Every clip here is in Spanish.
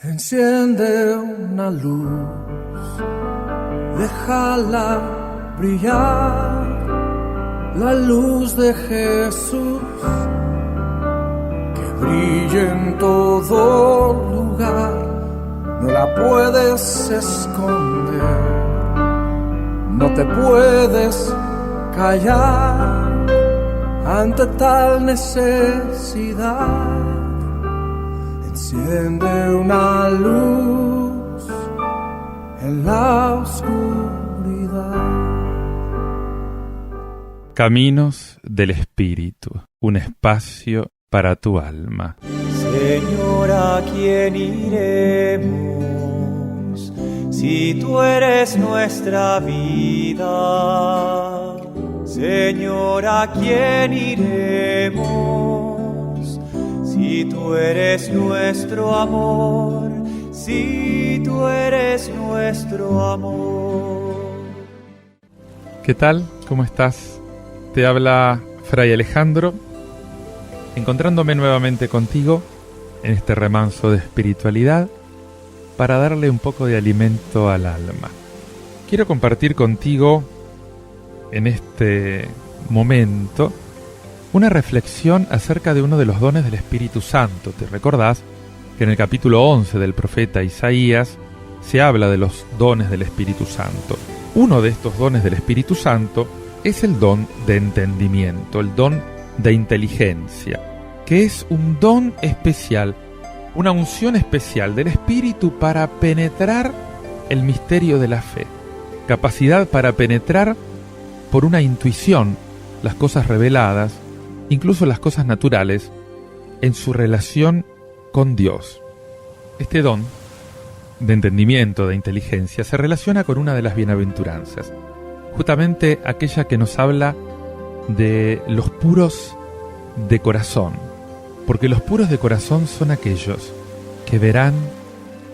Enciende una luz, déjala brillar, la luz de Jesús, que brille en todo lugar, no la puedes esconder, no te puedes callar ante tal necesidad. Enciende una luz en la oscuridad. Caminos del Espíritu, un espacio para tu alma. Señor, ¿a quién iremos si tú eres nuestra vida? Señor, ¿a quién iremos si tú eres nuestro amor? Si tú eres nuestro amor. ¿Qué tal? ¿Cómo estás? Te habla Fray Alejandro, encontrándome nuevamente contigo en este remanso de espiritualidad para darle un poco de alimento al alma. Quiero compartir contigo en este momento una reflexión acerca de uno de los dones del Espíritu Santo. ¿Te recordás que en el capítulo 11 del profeta Isaías se habla de los dones del Espíritu Santo? Uno de estos dones del Espíritu Santo es el don de entendimiento, el don de inteligencia, que es un don especial, una unción especial del Espíritu para penetrar el misterio de la fe, capacidad para penetrar por una intuición las cosas reveladas, incluso las cosas naturales, en su relación con Dios. Este don de entendimiento, de inteligencia, se relaciona con una de las bienaventuranzas, justamente aquella que nos habla de los puros de corazón, porque los puros de corazón son aquellos que verán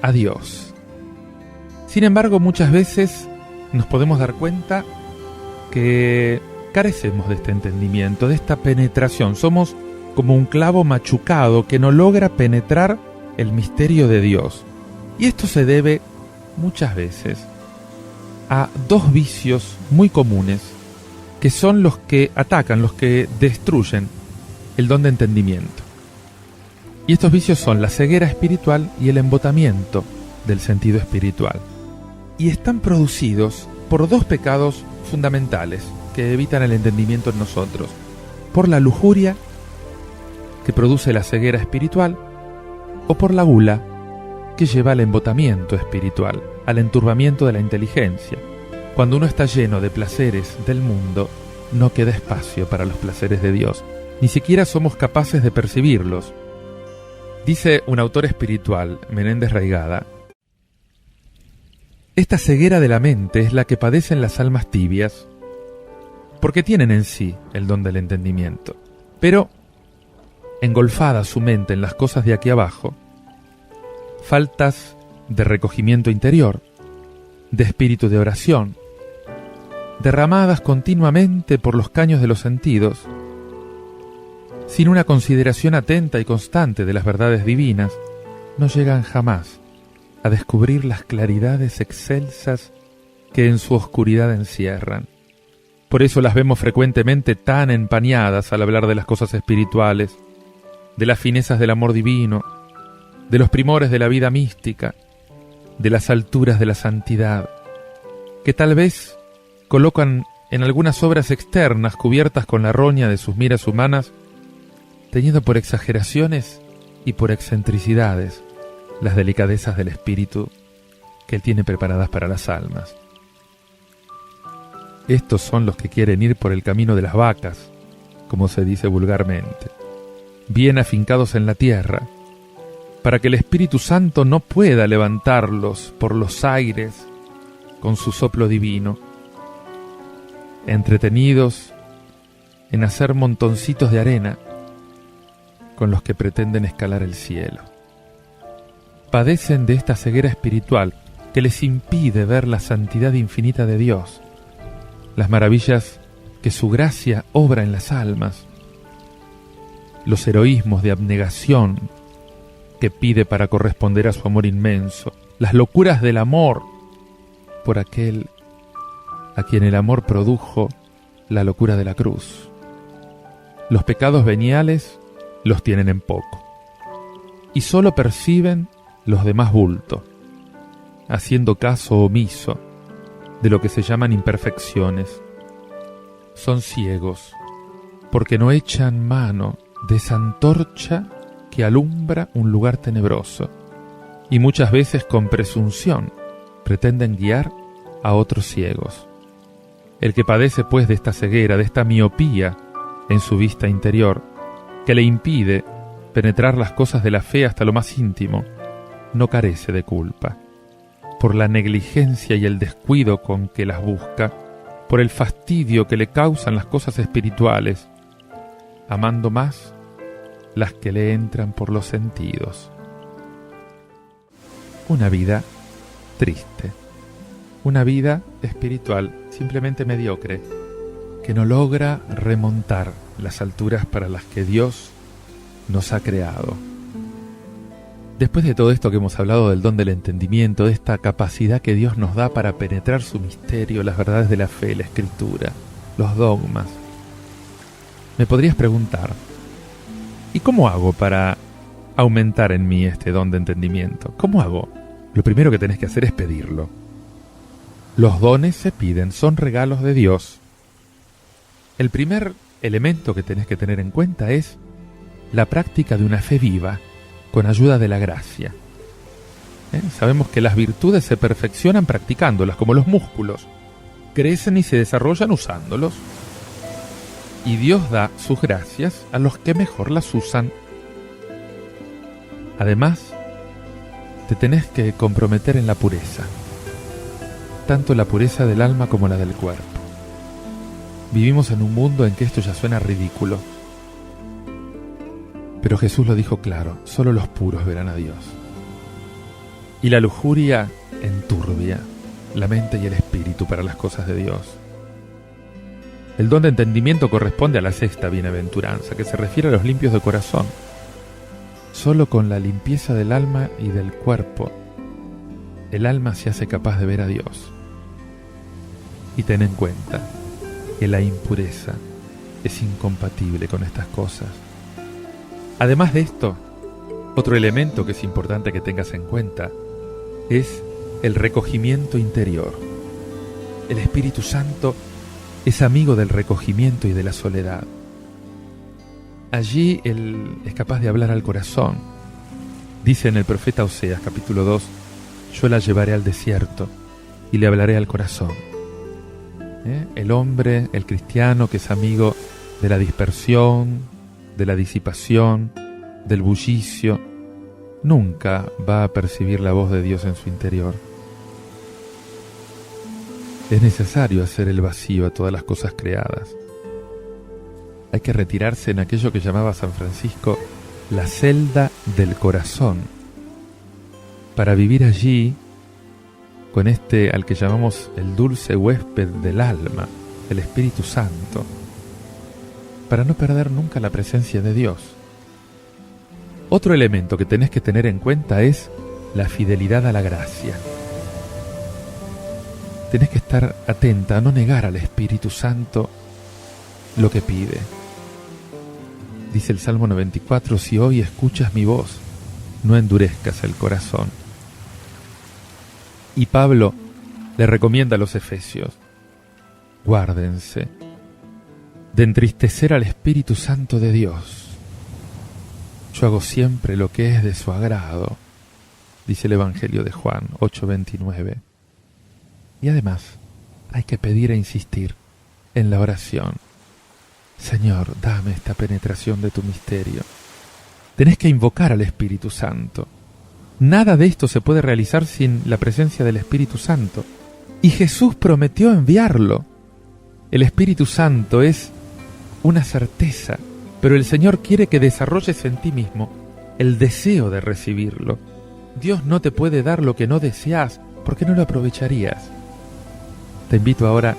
a Dios. Sin embargo, muchas veces nos podemos dar cuenta que carecemos de este entendimiento, de esta penetración. Somos como un clavo machucado que no logra penetrar el misterio de Dios. Y esto se debe muchas veces a dos vicios muy comunes que son los que atacan, los que destruyen el don de entendimiento. Y estos vicios son la ceguera espiritual y el embotamiento del sentido espiritual. Y están producidos por dos pecados fundamentales que evitan el entendimiento en nosotros: por la lujuria, que produce la ceguera espiritual, o por la gula, que lleva al embotamiento espiritual, al enturbamiento de la inteligencia. Cuando uno está lleno de placeres del mundo, no queda espacio para los placeres de Dios. Ni siquiera somos capaces de percibirlos. Dice un autor espiritual, Menéndez Raigada: esta ceguera de la mente es la que padecen las almas tibias, porque tienen en sí el don del entendimiento, pero, engolfada su mente en las cosas de aquí abajo, faltas de recogimiento interior, de espíritu de oración, derramadas continuamente por los caños de los sentidos, sin una consideración atenta y constante de las verdades divinas, no llegan jamás a descubrir las claridades excelsas que en su oscuridad encierran. Por eso las vemos frecuentemente tan empañadas al hablar de las cosas espirituales, de las finezas del amor divino, de los primores de la vida mística, de las alturas de la santidad, que tal vez colocan en algunas obras externas cubiertas con la roña de sus miras humanas, teniendo por exageraciones y por excentricidades las delicadezas del espíritu que Él tiene preparadas para las almas. Estos son los que quieren ir por el camino de las vacas, como se dice vulgarmente, bien afincados en la tierra, para que el Espíritu Santo no pueda levantarlos por los aires con su soplo divino, entretenidos en hacer montoncitos de arena con los que pretenden escalar el cielo. Padecen de esta ceguera espiritual que les impide ver la santidad infinita de Dios, las maravillas que su gracia obra en las almas, los heroísmos de abnegación que pide para corresponder a su amor inmenso, las locuras del amor por aquel a quien el amor produjo la locura de la cruz. Los pecados veniales los tienen en poco, y solo perciben los demás bulto, haciendo caso omiso de lo que se llaman imperfecciones. Son ciegos, porque no echan mano de esa antorcha que alumbra un lugar tenebroso, y muchas veces con presunción pretenden guiar a otros ciegos. El que padece pues de esta ceguera, de esta miopía en su vista interior, que le impide penetrar las cosas de la fe hasta lo más íntimo, no carece de culpa, por la negligencia y el descuido con que las busca, por el fastidio que le causan las cosas espirituales, amando más las que le entran por los sentidos. Una vida triste, una vida espiritual simplemente mediocre, que no logra remontar las alturas para las que Dios nos ha creado. Después de todo esto que hemos hablado del don del entendimiento, de esta capacidad que Dios nos da para penetrar su misterio, las verdades de la fe, la escritura, los dogmas, me podrías preguntar, ¿y cómo hago para aumentar en mí este don de entendimiento? ¿Cómo hago? Lo primero que tenés que hacer es pedirlo. Los dones se piden, son regalos de Dios. El primer elemento que tenés que tener en cuenta es la práctica de una fe viva, con ayuda de la gracia. Sabemos que las virtudes se perfeccionan practicándolas, como los músculos. Crecen y se desarrollan usándolos. Y Dios da sus gracias a los que mejor las usan. Además, te tenés que comprometer en la pureza, tanto la pureza del alma como la del cuerpo. Vivimos en un mundo en que esto ya suena ridículo, pero Jesús lo dijo claro: solo los puros verán a Dios. Y la lujuria enturbia la mente y el espíritu para las cosas de Dios. El don de entendimiento corresponde a la sexta bienaventuranza, que se refiere a los limpios de corazón. Solo con la limpieza del alma y del cuerpo, el alma se hace capaz de ver a Dios. Y ten en cuenta que la impureza es incompatible con estas cosas. Además de esto, otro elemento que es importante que tengas en cuenta es el recogimiento interior. El Espíritu Santo es amigo del recogimiento y de la soledad. Allí Él es capaz de hablar al corazón. Dice en el profeta Oseas, capítulo 2, yo la llevaré al desierto y le hablaré al corazón. El hombre, el cristiano, que es amigo de la dispersión, de la disipación, del bullicio, nunca va a percibir la voz de Dios en su interior. Es necesario hacer el vacío a todas las cosas creadas. Hay que retirarse en aquello que llamaba San Francisco la celda del corazón, para vivir allí con este al que llamamos el dulce huésped del alma, el Espíritu Santo, para no perder nunca la presencia de Dios. Otro elemento que tenés que tener en cuenta es la fidelidad a la gracia. Tenés que estar atenta a no negar al Espíritu Santo lo que pide. Dice el Salmo 94, si hoy escuchas mi voz, no endurezcas el corazón. Y Pablo le recomienda a los efesios, guárdense de entristecer al Espíritu Santo de Dios. Yo hago siempre lo que es de su agrado, dice el Evangelio de Juan 8:29. Y además hay que pedir e insistir en la oración. Señor, dame esta penetración de tu misterio. Tenés que invocar al Espíritu Santo. Nada de esto se puede realizar sin la presencia del Espíritu Santo. Y Jesús prometió enviarlo. El Espíritu Santo es una certeza, pero el Señor quiere que desarrolles en ti mismo el deseo de recibirlo. Dios no te puede dar lo que no deseas, ¿por qué no lo aprovecharías? Te invito ahora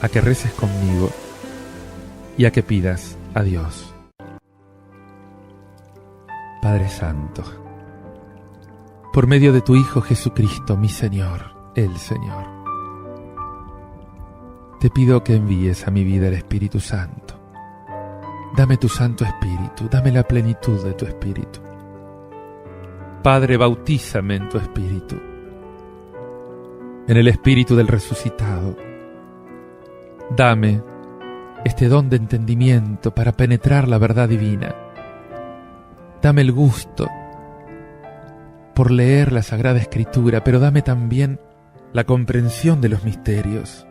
a que reces conmigo y a que pidas a Dios. Padre Santo, por medio de tu Hijo Jesucristo, mi Señor, el Señor, te pido que envíes a mi vida el Espíritu Santo. Dame tu Santo Espíritu, dame la plenitud de tu Espíritu. Padre, bautízame en tu Espíritu, en el Espíritu del resucitado. Dame este don de entendimiento para penetrar la verdad divina. Dame el gusto por leer la Sagrada Escritura, pero dame también la comprensión de los misterios.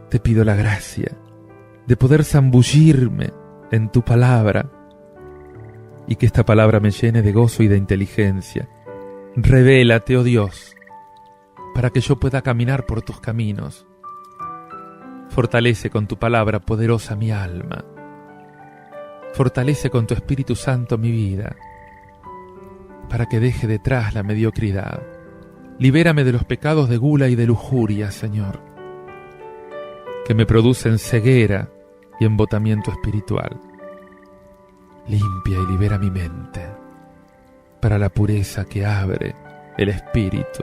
Te pido la gracia de poder zambullirme en tu palabra y que esta palabra me llene de gozo y de inteligencia. Revélate, oh Dios, para que yo pueda caminar por tus caminos. Fortalece con tu palabra poderosa mi alma. Fortalece con tu Espíritu Santo mi vida, para que deje detrás la mediocridad. Libérame de los pecados de gula y de lujuria, Señor, que me producen ceguera y embotamiento espiritual. Limpia y libera mi mente para la pureza que abre el Espíritu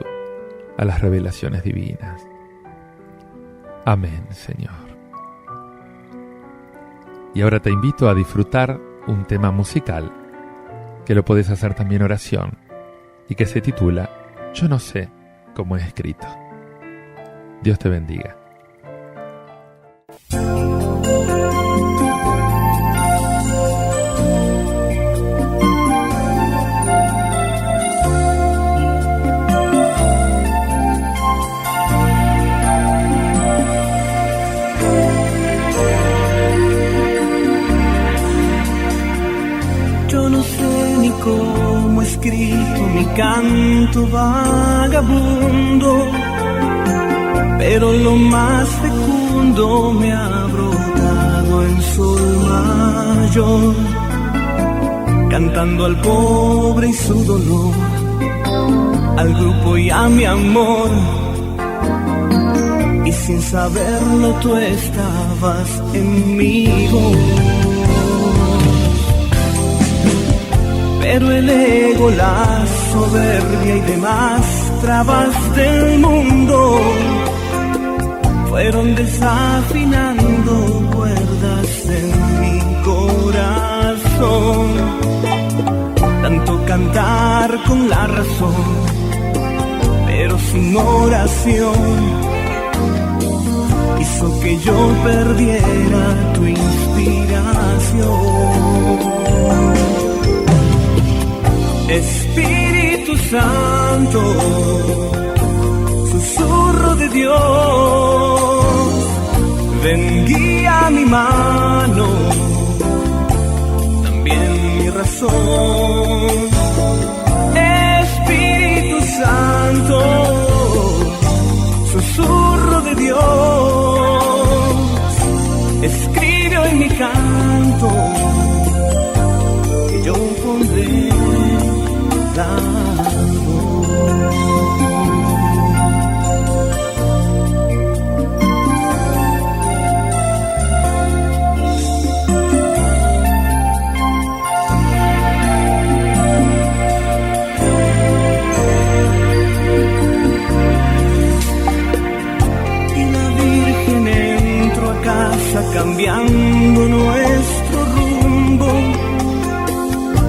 a las revelaciones divinas. Amén, Señor. Y ahora te invito a disfrutar un tema musical que lo puedes hacer también oración y que se titula Yo no sé cómo he escrito. Dios te bendiga. Como escrito mi canto vagabundo, pero lo más fecundo me ha brotado en sol mayor, cantando al pobre y su dolor, al grupo y a mi amor. Y sin saberlo tú estabas en mi voz. Pero el ego, la soberbia y demás trabas del mundo fueron desafinando cuerdas en mi corazón. Tanto cantar con la razón, pero sin oración, hizo que yo perdiera tu inspiración. Espíritu Santo, susurro de Dios, ven, guía mi mano, también mi razón. Espíritu Santo, susurro de Dios, escribe hoy mi canto, que yo pondré la voz. Y la Virgen entró a casa cambiando nuestro rumbo,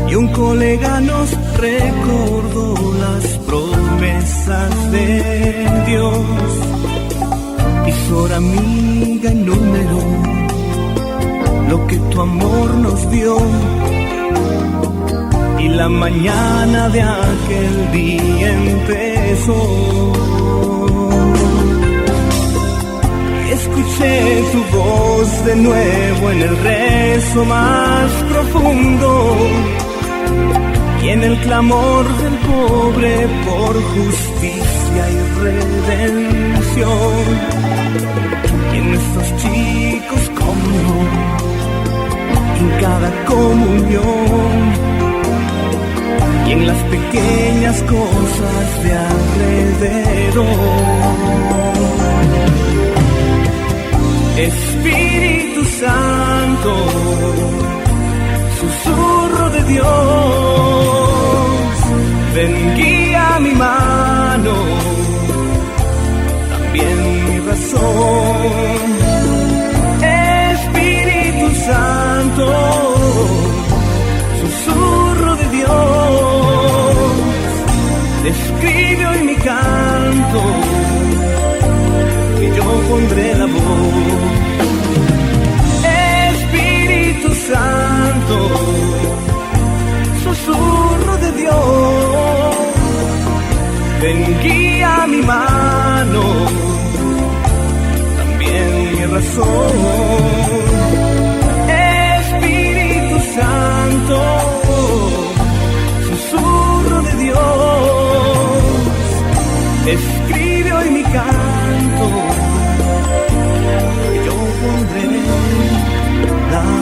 y un colega nos recordó las promesas de Dios. Y Sor amiga enumeró lo que tu amor nos dio. Y la mañana de aquel día empezó. Y escuché tu voz de nuevo en el rezo más profundo, y en el clamor del pobre por justicia y redención. Y en estos chicos como yo, en cada comunión, y en las pequeñas cosas de alrededor. Espíritu Santo, susurro de Dios, ven, guía mi mano, también mi razón. Espíritu Santo, susurro de Dios, escribe hoy mi canto, que yo pondré la voz. Espíritu Santo, susurro de Dios, ven, guía mi mano, también mi razón. Espíritu Santo, susurro de Dios, escribe hoy mi canto, que yo pondré la voz.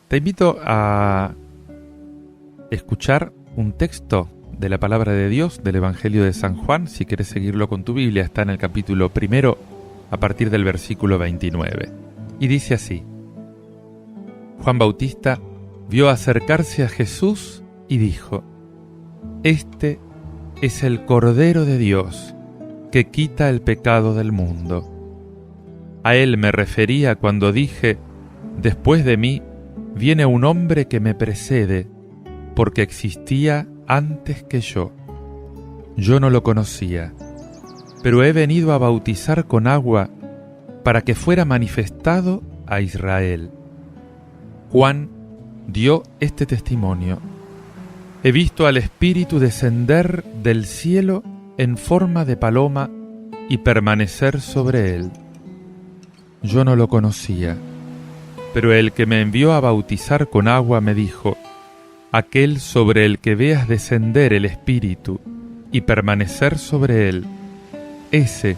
Te invito a escuchar un texto de la palabra de Dios del Evangelio de San Juan. Si quieres seguirlo con tu Biblia, está en el capítulo 1, a partir del versículo 29. Y dice así: Juan Bautista vio acercarse a Jesús y dijo: Este es el Cordero de Dios, que quita el pecado del mundo. A él me refería cuando dije: después de mí viene un hombre que me precede, porque existía antes que yo. Yo no lo conocía, pero he venido a bautizar con agua para que fuera manifestado a Israel. Juan dio este testimonio: he visto al Espíritu descender del cielo en forma de paloma y permanecer sobre él. Yo no lo conocía, pero el que me envió a bautizar con agua me dijo: aquel sobre el que veas descender el Espíritu y permanecer sobre él, ese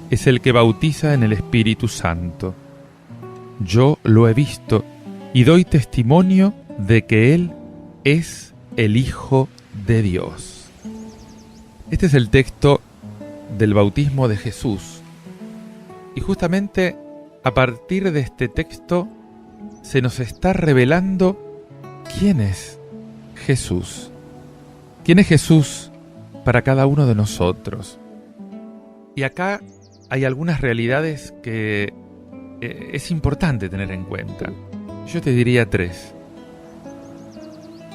es el que bautiza en el Espíritu Santo. Yo lo he visto y doy testimonio de que él es el Hijo de Dios. Este es el texto del bautismo de Jesús. Y justamente a partir de este texto se nos está revelando quién es Jesús. ¿Quién es Jesús para cada uno de nosotros? Y acá hay algunas realidades que es importante tener en cuenta. Yo te diría 3.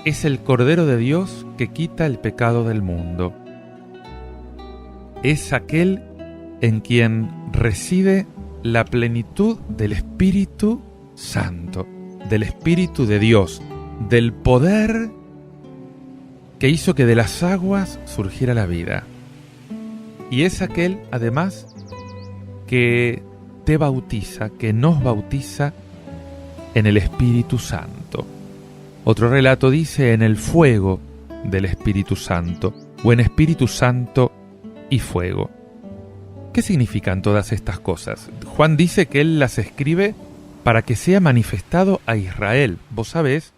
Es el Cordero de Dios que quita el pecado del mundo. Es aquel en quien reside la plenitud del Espíritu Santo, del Espíritu de Dios, del poder que hizo que de las aguas surgiera la vida. Y es aquel, además, que te bautiza, que nos bautiza en el Espíritu Santo. Otro relato dice: en el fuego del Espíritu Santo, o en Espíritu Santo y fuego. ¿Qué significan todas estas cosas? Juan dice que él las escribe para que sea manifestado a Israel. Vos sabés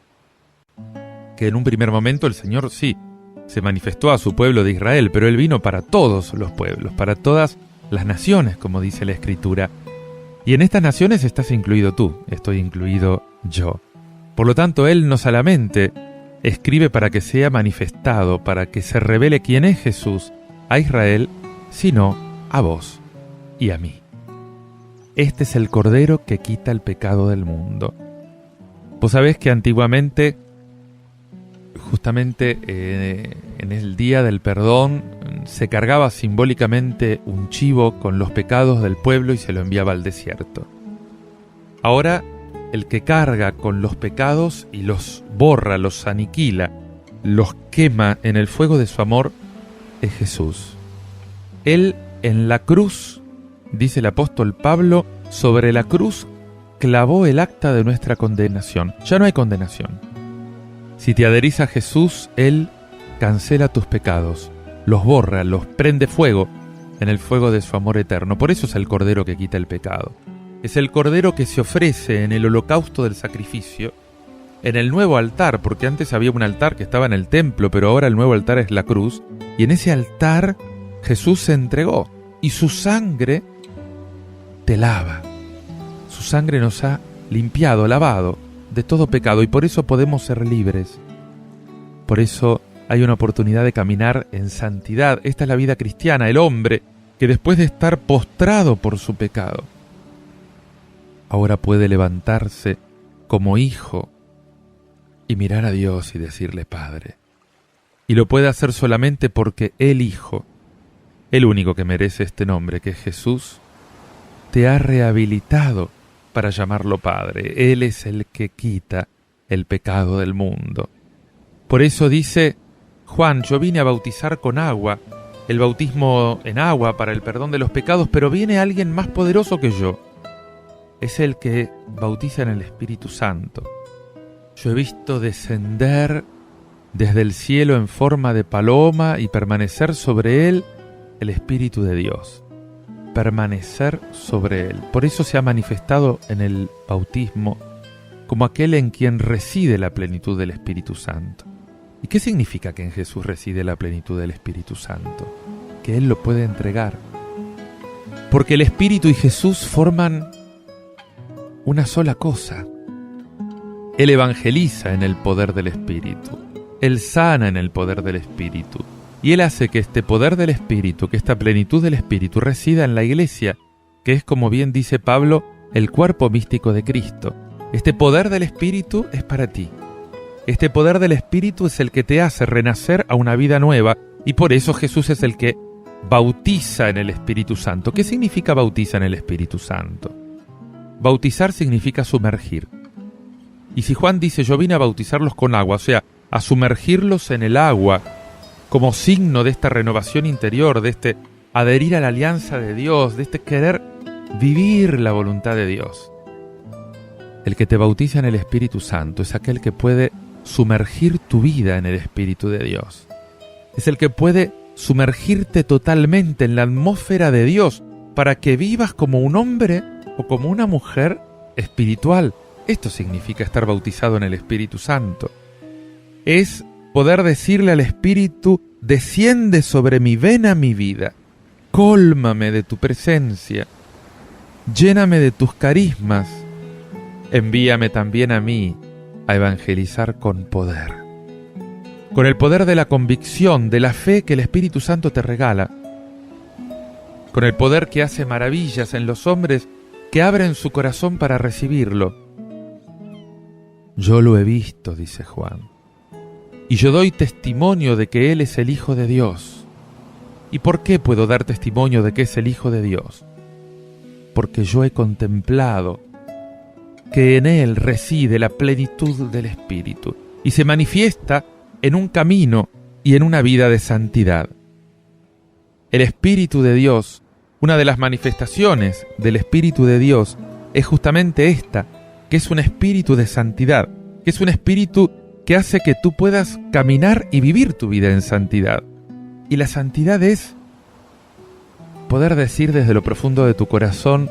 que en un primer momento el Señor sí se manifestó a su pueblo de Israel, pero él vino para todos los pueblos, para todas las naciones, como dice la Escritura. Y en estas naciones estás incluido tú, estoy incluido yo. Por lo tanto, él no solamente escribe para que sea manifestado, para que se revele quién es Jesús a Israel, sino a vos y a mí. Este es el Cordero que quita el pecado del mundo. Vos sabés que antiguamente, justamente en el día del perdón, se cargaba simbólicamente un chivo con los pecados del pueblo y se lo enviaba al desierto. Ahora, el que carga con los pecados y los borra, los aniquila, los quema en el fuego de su amor, es Jesús. Él en la cruz, dice el apóstol Pablo, sobre la cruz clavó el acta de nuestra condenación. Ya no hay condenación. Si te adherís a Jesús, Él cancela tus pecados, los borra, los prende fuego en el fuego de su amor eterno. Por eso es el Cordero que quita el pecado. Es el Cordero que se ofrece en el holocausto del sacrificio en el nuevo altar, porque antes había un altar que estaba en el templo, pero ahora el nuevo altar es la cruz, y en ese altar Jesús se entregó, y su sangre te lava. Su sangre nos ha limpiado, lavado de todo pecado, y por eso podemos ser libres. Por eso hay una oportunidad de caminar en santidad. Esta es la vida cristiana, el hombre que después de estar postrado por su pecado, ahora puede levantarse como hijo y mirar a Dios y decirle Padre. Y lo puede hacer solamente porque el Hijo, el único que merece este nombre, que es Jesús, te ha rehabilitado para llamarlo Padre. Él es el que quita el pecado del mundo. Por eso dice Juan, yo vine a bautizar con agua, el bautismo en agua para el perdón de los pecados, pero viene alguien más poderoso que yo. Es el que bautiza en el Espíritu Santo. Yo he visto descender desde el cielo en forma de paloma y permanecer sobre él el Espíritu de Dios. Permanecer sobre él. Por eso se ha manifestado en el bautismo como aquel en quien reside la plenitud del Espíritu Santo. ¿Y qué significa que en Jesús reside la plenitud del Espíritu Santo? Que Él lo puede entregar. Porque el Espíritu y Jesús forman una sola cosa. Él evangeliza en el poder del Espíritu. Él sana en el poder del Espíritu. Y Él hace que este poder del Espíritu, que esta plenitud del Espíritu resida en la Iglesia, que es, como bien dice Pablo, el cuerpo místico de Cristo. Este poder del Espíritu es para ti. Este poder del Espíritu es el que te hace renacer a una vida nueva, y por eso Jesús es el que bautiza en el Espíritu Santo. ¿Qué significa bautiza en el Espíritu Santo? Bautizar significa sumergir. Y si Juan dice yo vine a bautizarlos con agua, o sea, a sumergirlos en el agua, como signo de esta renovación interior, de este adherir a la alianza de Dios, de este querer vivir la voluntad de Dios. El que te bautiza en el Espíritu Santo es aquel que puede sumergir tu vida en el Espíritu de Dios. Es el que puede sumergirte totalmente en la atmósfera de Dios para que vivas como un hombre o como una mujer espiritual. Esto significa estar bautizado en el Espíritu Santo. Es poder decirle al Espíritu, desciende sobre mí, ven a mi vida, cólmame de tu presencia, lléname de tus carismas, envíame también a mí a evangelizar con poder. Con el poder de la convicción, de la fe que el Espíritu Santo te regala. Con el poder que hace maravillas en los hombres que abren su corazón para recibirlo. Yo lo he visto, dice Juan. Y yo doy testimonio de que Él es el Hijo de Dios. ¿Y por qué puedo dar testimonio de que es el Hijo de Dios? Porque yo he contemplado que en Él reside la plenitud del Espíritu y se manifiesta en un camino y en una vida de santidad. El Espíritu de Dios, una de las manifestaciones del Espíritu de Dios es justamente esta, que es un espíritu de santidad, que es un espíritu que hace que tú puedas caminar y vivir tu vida en santidad. Y la santidad es poder decir desde lo profundo de tu corazón,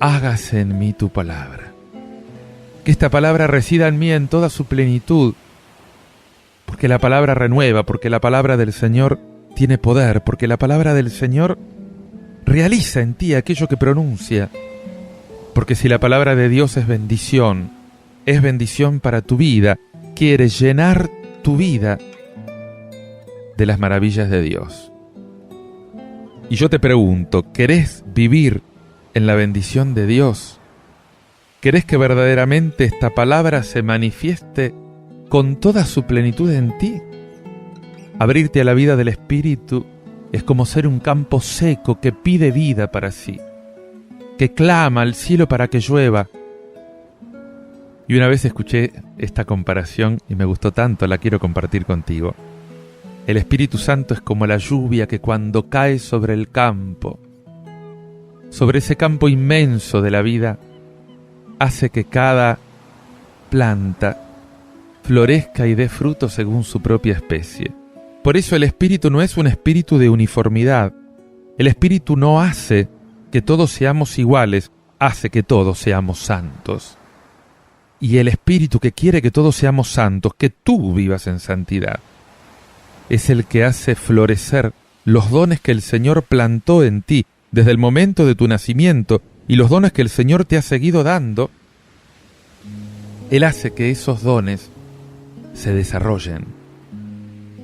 hágase en mí tu palabra. Que esta palabra resida en mí en toda su plenitud, porque la palabra renueva, porque la palabra del Señor tiene poder, porque la palabra del Señor realiza en ti aquello que pronuncia. Porque si la palabra de Dios es bendición para tu vida, quiere llenar tu vida de las maravillas de Dios. Y yo te pregunto, ¿querés vivir en la bendición de Dios? ¿Querés que verdaderamente esta palabra se manifieste con toda su plenitud en ti? Abrirte a la vida del Espíritu es como ser un campo seco que pide vida para sí, que clama al cielo para que llueva. Y una vez escuché esta comparación y me gustó tanto, la quiero compartir contigo. El Espíritu Santo es como la lluvia que cuando cae sobre el campo, sobre ese campo inmenso de la vida, hace que cada planta florezca y dé fruto según su propia especie. Por eso el Espíritu no es un espíritu de uniformidad. El Espíritu no hace que todos seamos iguales, hace que todos seamos santos. y el Espíritu que quiere que todos seamos santos, que tú vivas en santidad. Es el que hace florecer los dones que el Señor plantó en ti desde el momento de tu nacimiento y los dones que el Señor te ha seguido dando. Él hace que esos dones se desarrollen,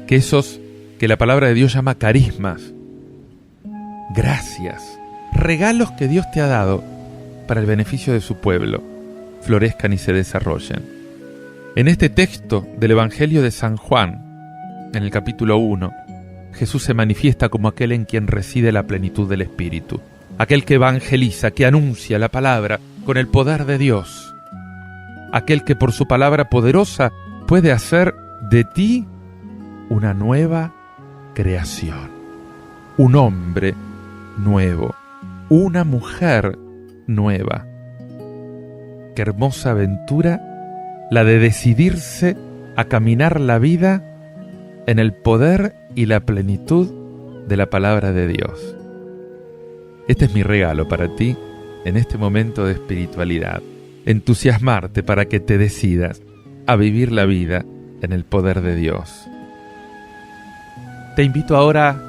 que esos que la palabra de Dios llama carismas, gracias, regalos que Dios te ha dado para el beneficio de su pueblo, florezcan y se desarrollen. En este texto del Evangelio de San Juan, en el capítulo 1, Jesús se manifiesta como aquel en quien reside la plenitud del Espíritu, aquel que evangeliza, que anuncia la palabra con el poder de Dios, aquel que por su palabra poderosa puede hacer de ti una nueva creación, un hombre nuevo, una mujer nueva. Qué hermosa aventura la de decidirse a caminar la vida en el poder y la plenitud de la palabra de Dios. Este es mi regalo para ti en este momento de espiritualidad. Entusiasmarte para que te decidas a vivir la vida en el poder de Dios. Te invito ahora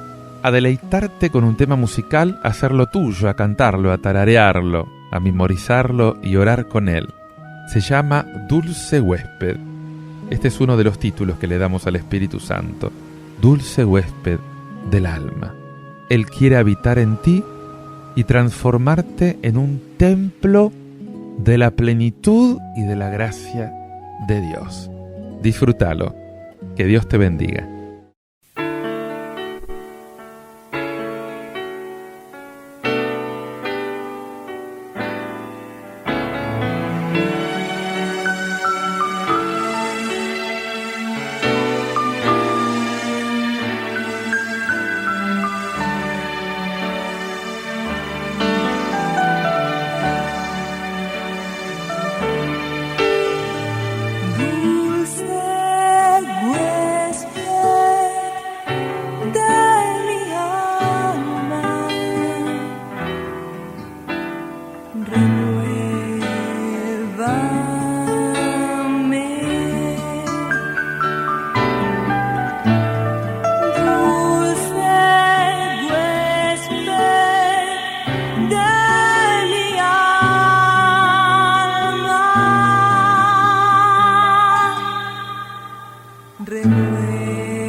a deleitarte con un tema musical, a hacerlo tuyo, a cantarlo, a tararearlo, a memorizarlo y orar con él. Se llama Dulce Huésped. Este es uno de los títulos que le damos al Espíritu Santo. Dulce huésped del alma. Él quiere habitar en ti y transformarte en un templo de la plenitud y de la gracia de Dios. Disfrútalo. Que Dios te bendiga. Renuévame.